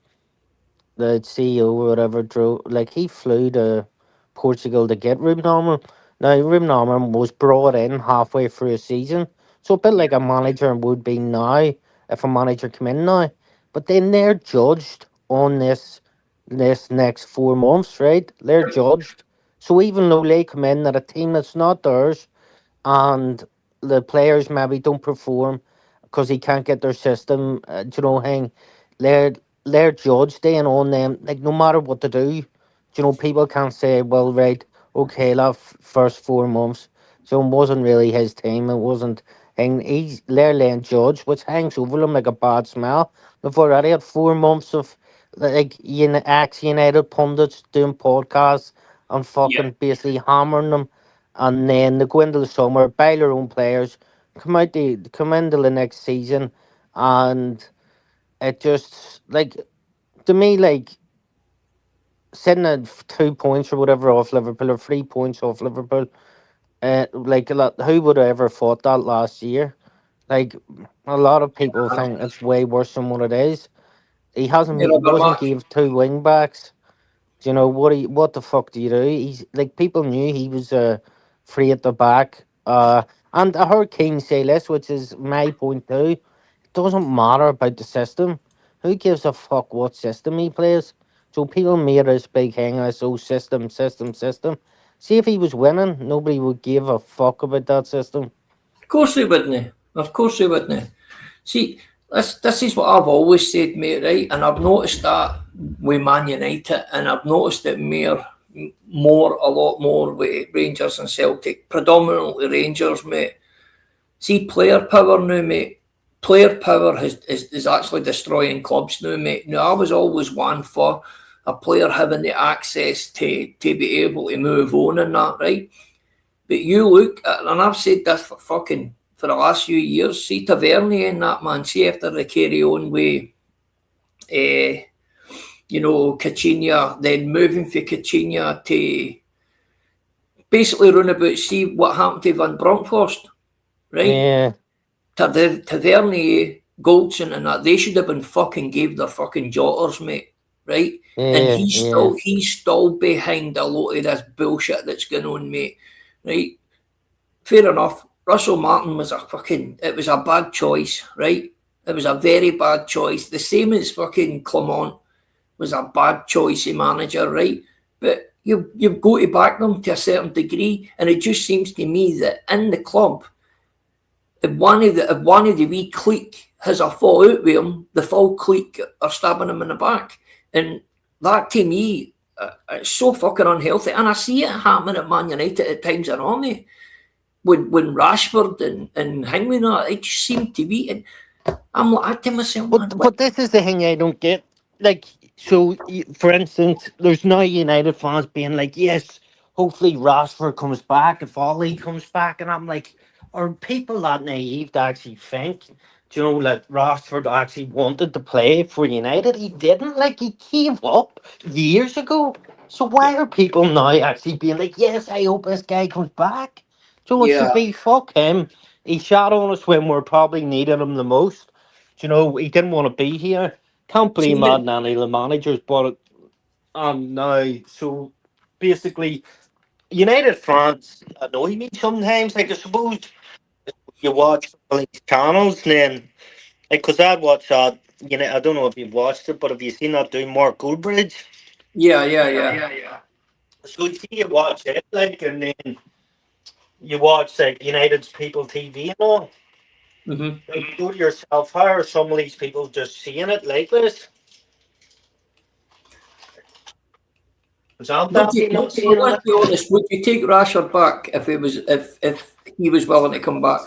Speaker 2: the CEO or whatever, drove like he flew to Portugal to get Ruben Amorim. Now Ruben Amorim was brought in halfway through a season, so a bit
Speaker 1: Yeah,
Speaker 2: like a manager would be now if a manager come in now. But then they're judged on this next 4 months, right? They're judged. So even though they come in at a team that's not theirs, and the players maybe don't perform because he can't get their system. Hang they're they're judged then on them. Like no matter what to do, people can't say, well, right, okay, that first 4 months, so it wasn't really his team. It wasn't. And they're laying judge, which hangs over them like a bad smell. They've already had 4 months of like ex United pundits doing podcasts and
Speaker 1: yeah,
Speaker 2: fucking basically hammering them, and then they go into the summer, buy their own players, come into the next season, and it just like to me like sitting at 2 points or whatever off Liverpool or 3 points off Liverpool. Like a lot, who would have ever thought that last year? Like a lot of people think it's way worse than what it is.
Speaker 1: you know, but
Speaker 2: Wasn't
Speaker 1: much.
Speaker 2: gave two wing backs. What the fuck do you do? He's like people knew he was free at the back. And I heard King say this, which is my point too. It doesn't matter about the system. Who gives a fuck what system he plays? So people made this big hang as oh system, system, system. See if he was winning, nobody would give a fuck about that system.
Speaker 1: Of course they wouldn't. Of course they wouldn't. See, this is what I've always said, mate, right? And I've noticed that with Man United, and I've noticed it a lot more with Rangers and Celtic, predominantly Rangers, mate. See, player power now, mate. Player power is actually destroying clubs now, mate. Now, I was always one for a player having the access to be able to move on and that, right? But you look at, and I've said this for the last few years, see Tavernier and that man, see after they carry on with, uh, Coutinho, then moving for Coutinho to basically run about, see what happened to Van Bronckhorst, right?
Speaker 2: Yeah,
Speaker 1: Tavernier, Goldson and that, they should have been fucking gave their fucking jotters, mate, right? And
Speaker 2: Yeah,
Speaker 1: he's still behind a lot of this bullshit that's going on, mate, right? Fair enough. Russell Martin was it was a bad choice, right? It was a very bad choice. The same as fucking Clement was a bad choice of manager, right? But you've got to back them to a certain degree, and it just seems to me that in the club, if one of the wee clique has a fallout with him, the full clique are stabbing him in the back, and that to me, it's so fucking unhealthy. And I see it happening at Man United at times around me. When Rashford and Hingman, it just seemed to be, and I'm like to myself, man,
Speaker 2: but this is the thing I don't get. Like, so for instance, there's now United fans being like, yes, hopefully Rashford comes back, if Ollie comes back, and I'm like, are people that naive to actually think, do you know, that Rashford actually wanted to play for United? He didn't. Like, he gave up years ago. So why are people now actually being like, yes, I hope this guy comes back? So it should
Speaker 1: yeah.
Speaker 2: be fuck him. He shot on us when we're probably needed him the most. Do you know, he didn't want to be here. Can't blame
Speaker 1: See,
Speaker 2: that on any of the managers, but now, so basically, United fans annoy me sometimes. Like, I suppose you watch some of these channels, and then, like, because I'd watch that, you know, I don't know if you've watched it, but have you seen that doing Mark Goldbridge?
Speaker 1: yeah.
Speaker 2: So you watch it, like, and then you watch, like, United's People TV and all.
Speaker 1: Mm-hmm.
Speaker 2: Like, you go to yourself, how are some of these people just seeing it like this? Is that not seeing
Speaker 1: Let's
Speaker 2: it?
Speaker 1: be honest. Would you take Rashford back if he was willing to come back?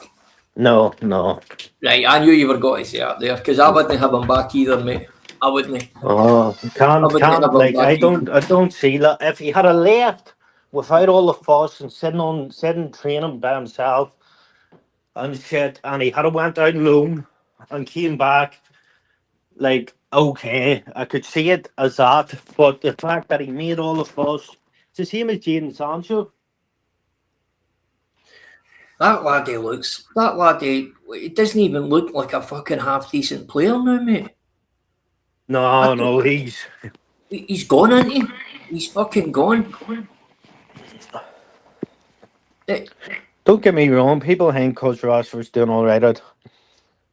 Speaker 2: No, no.
Speaker 1: Right, I knew you were going to say that there because I wouldn't have him back either, mate. I wouldn't.
Speaker 2: Oh,
Speaker 1: I wouldn't have
Speaker 2: can't
Speaker 1: him
Speaker 2: like
Speaker 1: back either.
Speaker 2: I don't see that. If he had a left without all the fuss and sitting training by himself and shit, and he had a went out loan and came back, like okay, I could see it as that. But the fact that he made all the fuss, it's the same as Jadon Sancho.
Speaker 1: That laddie, it doesn't even look like a fucking half decent player now, mate. I
Speaker 2: No,
Speaker 1: think
Speaker 2: no,
Speaker 1: he's gone, isn't he? He's fucking gone.
Speaker 2: don't get me wrong. People think Coach Rashford's doing all right at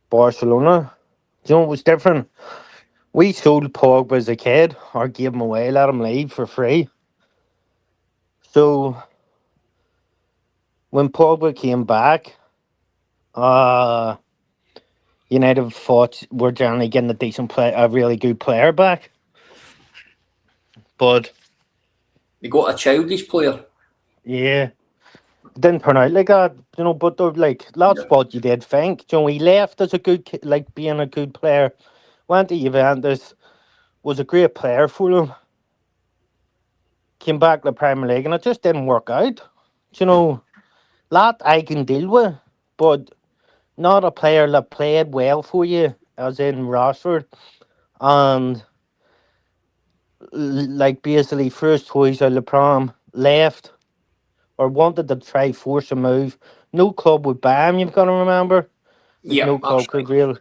Speaker 2: Barcelona. Do you know it was different? We sold Pogba as a kid, or gave him away, let him leave for free. So when Pogba came back, uh, United thought we're generally getting a really good player back. But
Speaker 1: They got a childish player.
Speaker 2: yeah, it didn't turn out like that, you know. But they're like that's what you did think. You know, he left as a good, like being a good player, went to Juventus, was a great player for them. Came back to the Premier League, and it just didn't work out. You know, that I can deal with, but not a player that played well for you, as in Rashford, and like basically first choice out of the prom, left or wanted to try force a move. No club would buy him. You've got to remember, because
Speaker 1: Yeah,
Speaker 2: no
Speaker 1: that's
Speaker 2: club
Speaker 1: right.
Speaker 2: could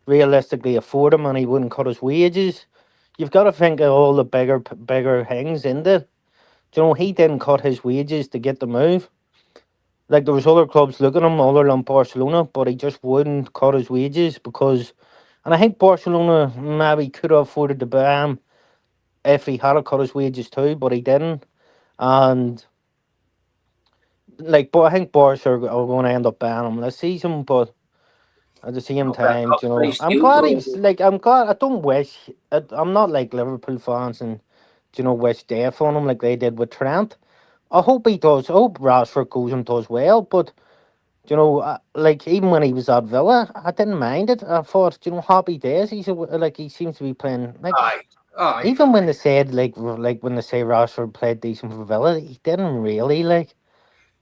Speaker 2: realistically afford him, and he wouldn't cut his wages. You've got to think of all the bigger things in it. You know, he didn't cut his wages to get the move. Like there was other clubs looking at him other than Barcelona, but he just wouldn't cut his wages because, and I think Barcelona maybe could have afforded to buy him if he had cut his wages too, but he didn't. And like, but I think Barca are going to end up buying him this season. But at the same
Speaker 1: I'll bet
Speaker 2: time,
Speaker 1: cut
Speaker 2: you know,
Speaker 1: price
Speaker 2: I'm
Speaker 1: deal,
Speaker 2: glad
Speaker 1: bro.
Speaker 2: he's like, I'm glad. I don't wish. I'm not like Liverpool fans and you know wish death on him like they did with Trent. I hope he does. I hope Rashford goes and does well, but. You know, like even when he was at Villa, I didn't mind it. I thought, you know, happy days. Like he seems to be playing like
Speaker 1: Aye.
Speaker 2: even when they said like when they say Rashford played decent for Villa, he didn't really like.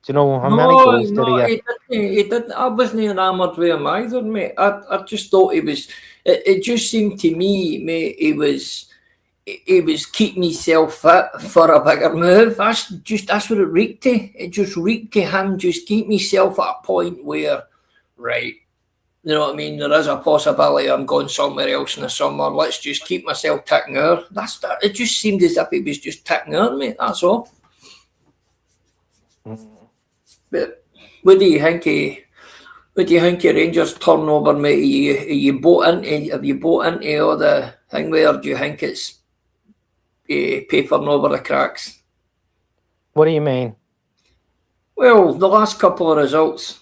Speaker 2: You know, how many
Speaker 1: No,
Speaker 2: goals did he?
Speaker 1: he didn't. He didn't. I wasn't enamoured with him either, mate. I just thought he was. It just seemed to me, mate, he was keeping himself fit for a bigger move. That's what it reeked to. It just reeked to him just keeping himself at a point where, right, You know what I mean? There is a possibility I'm going somewhere else in the summer. Let's just keep myself ticking over. It just seemed as if he was just ticking over, mate. That's all. But what do you think of Rangers turnover, mate? Have you bought into all the thing where do you think it's papering over the cracks?
Speaker 2: What do you mean?
Speaker 1: Well, the last couple of results.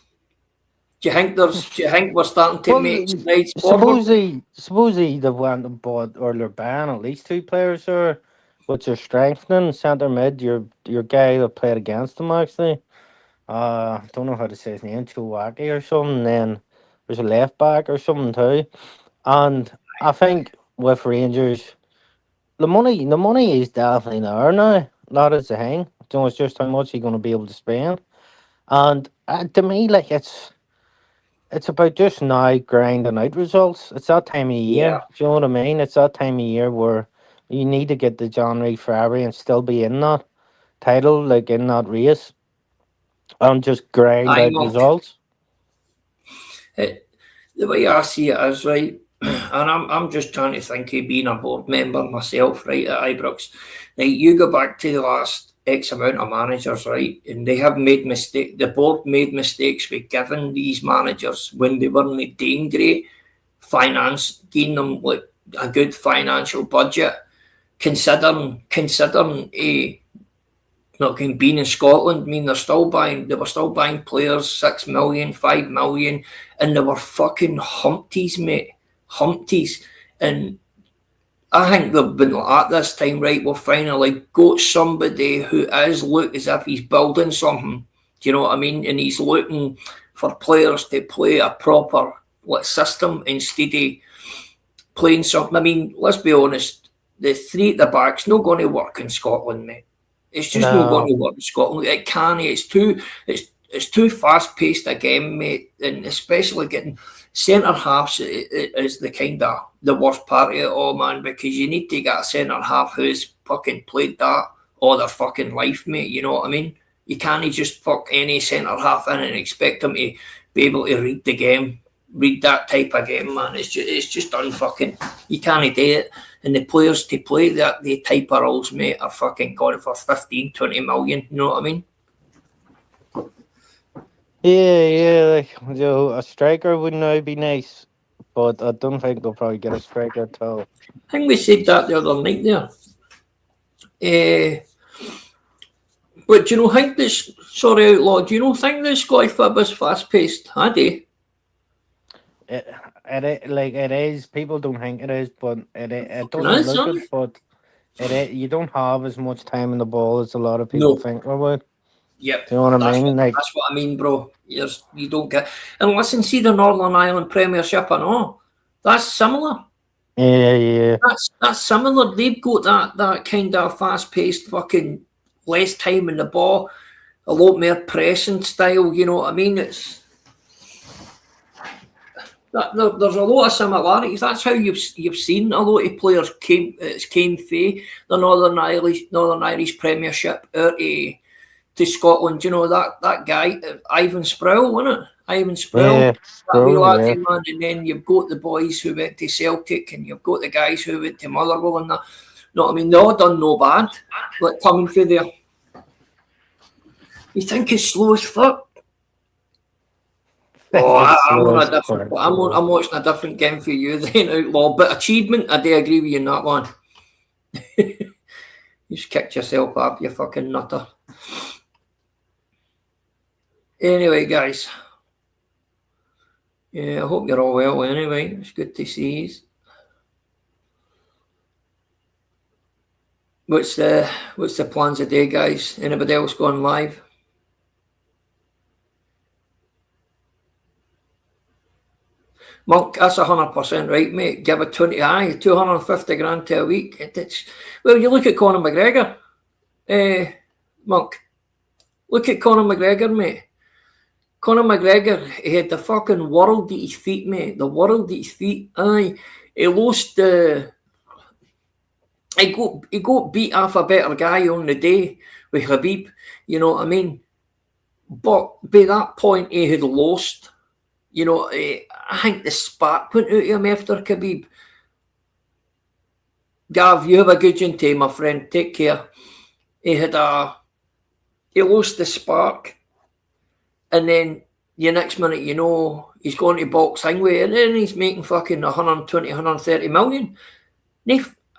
Speaker 1: Do you think we're starting to make strides forward?
Speaker 2: Supposedly they've went and bought or they're buying at least 2 players there, which are strengthening centre mid. Your guy that played against them actually. Don't know how to say his name, Chewaki or something. Then there's a left back or something too. And I think with Rangers, the money is definitely there now. That is the thing. It's just how much you're going to be able to spend. And to me, like it's about just now grinding out results. It's that time of year.
Speaker 1: Yeah.
Speaker 2: Do you know what I mean? It's that time of year where you need to get the January, February and still be in that title, like in that race, and just grind out results.
Speaker 1: The way I see it is, right, and I'm just trying to think of being a board member myself, right, at Ibrox. Like, you go back to the last X amount of managers, right, and they have made mistakes. The board made mistakes with giving these managers when they weren't doing great finance, giving them like a good financial budget, considering not being in Scotland. I mean, they were still buying players 6 million, 5 million, and they were fucking humpties, mate. Humpties. And I think they've been like that this time, right? We'll finally got somebody who is look as if he's building something. Do you know what I mean? And he's looking for players to play a proper system instead of playing something. I mean, let's be honest, the 3 at the back's not going to work in Scotland, mate. It's just not going to work in Scotland. It can't. It's too fast paced a game, mate, and especially getting centre halves is the kind of the worst part of it all, man. Because you need to get a centre half who's fucking played that all their fucking life, mate. You know what I mean? You can't just fuck any centre half in and expect them to be able to read the game. Read that type of game, man. It's just unfucking. You can't do it. And the players to play that the type of roles, mate, are fucking going for 15, 20 million. You know what I mean?
Speaker 2: Yeah. Like, a striker would now be nice, but I don't think they'll probably get a striker at all.
Speaker 1: I think we said that the other night there. But do you know, think this? Sorry, Outlaw. Do you know think the Scottish football is fast paced? Had they?
Speaker 2: It is. People don't think it is, but it doesn't look it. But you don't have as much time in the ball as a lot of people think about.
Speaker 1: Yep.
Speaker 2: Do you know what I mean?
Speaker 1: That's what I mean, bro. You don't get. And listen, see the Northern Ireland Premiership and all. That's similar.
Speaker 2: Yeah.
Speaker 1: That's similar. They've got that kind of fast paced, fucking less time in the ball, a lot more pressing style. You know what I mean? There's a lot of similarities. That's how you've seen a lot of players came from the Northern Irish Premiership out to Scotland. You know that guy Ivan Sproul, wasn't it? Ivan Sproul.
Speaker 2: Yeah,
Speaker 1: man. And then you've got the boys who went to Celtic, and you've got the guys who went to Motherwell and that. You know what I mean? They all done no bad. Like coming through there. You think it's slow as fuck? Oh, I'm watching a different game for you then, Outlaw. But achievement, I do agree with you on that one. You just kicked yourself up, you fucking nutter. Anyway, guys. Yeah, I hope you're all well anyway. It's good to see you. What's the plans today, guys? Anybody else going live? Monk, that's 100% right, mate. Give it 250 grand to a week. Well, you look at Conor McGregor, Monk. Look at Conor McGregor, mate. Conor McGregor, he had the fucking world at his feet, mate. The world at his feet. Aye, he lost. He got beat off a better guy on the day with Habib. You know what I mean? But by that point, he had lost. You know, I think the spark went out of him after Khabib. Gav, you have a good day, my friend. Take care. He lost the spark, and then the next minute, you know, he's going to box Hangway, and then he's making fucking 120, 130 million.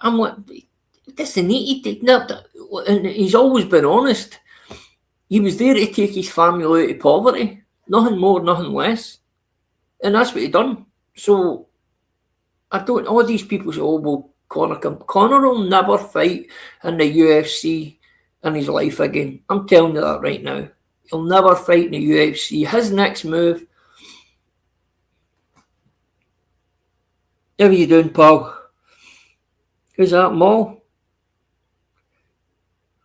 Speaker 1: I'm like, this is neat. And he's always been honest. He was there to take his family out of poverty. Nothing more, nothing less. And that's what he done. So, all these people say, oh, well, Conor will never fight in the UFC in his life again. I'm telling you that right now. He'll never fight in the UFC. His next move. How are you doing, pal? Who's that, Mo?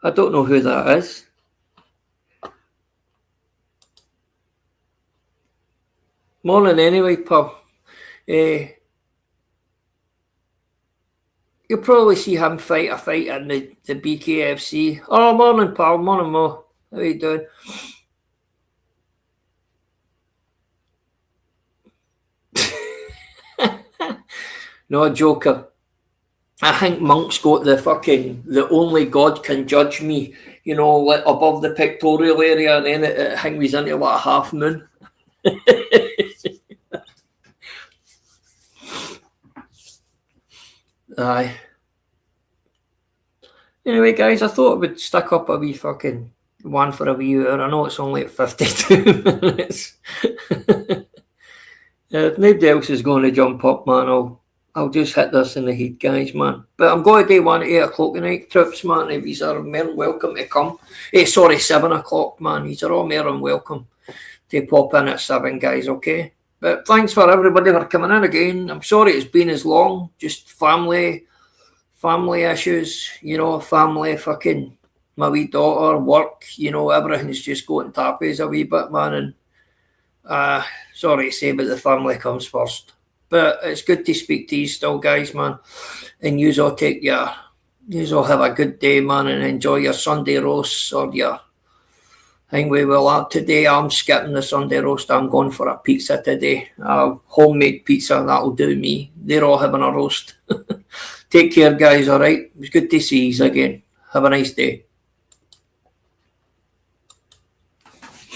Speaker 1: I don't know who that is. Morning anyway, pal. You'll probably see him fight a fight in the BKFC. Oh, morning, pal. Morning, Mo. How you doing? No, Joker. I think Monk's got the only God can judge me, you know, like above the pectoral area, and then I think he's into like a half moon. Aye. Anyway, guys, I thought I would stick up a wee fucking one for a wee hour. I know it's only at 52 minutes. If nobody else is going to jump up, man, I'll just hit this in the heat, guys, man. But I'm going to do one at 8 o'clock tonight, Troops, man. If he's more than welcome to come. 7 o'clock, man. He's all more than welcome to pop in at 7, guys, okay? But thanks for everybody for coming in again. I'm sorry it's been as long. Just family issues, you know, family, fucking my wee daughter, work, you know, everything's just going tappies a wee bit, man. And sorry to say, but the family comes first. But it's good to speak to you still, guys, man. And yous all have a good day, man, and enjoy your Sunday roasts or your Anyway, well, today I'm skipping the Sunday roast. I'm going for a pizza today. Homemade pizza, that'll do me. They're all having a roast. Take care, guys, all right? It was good to see you again. Have a nice day.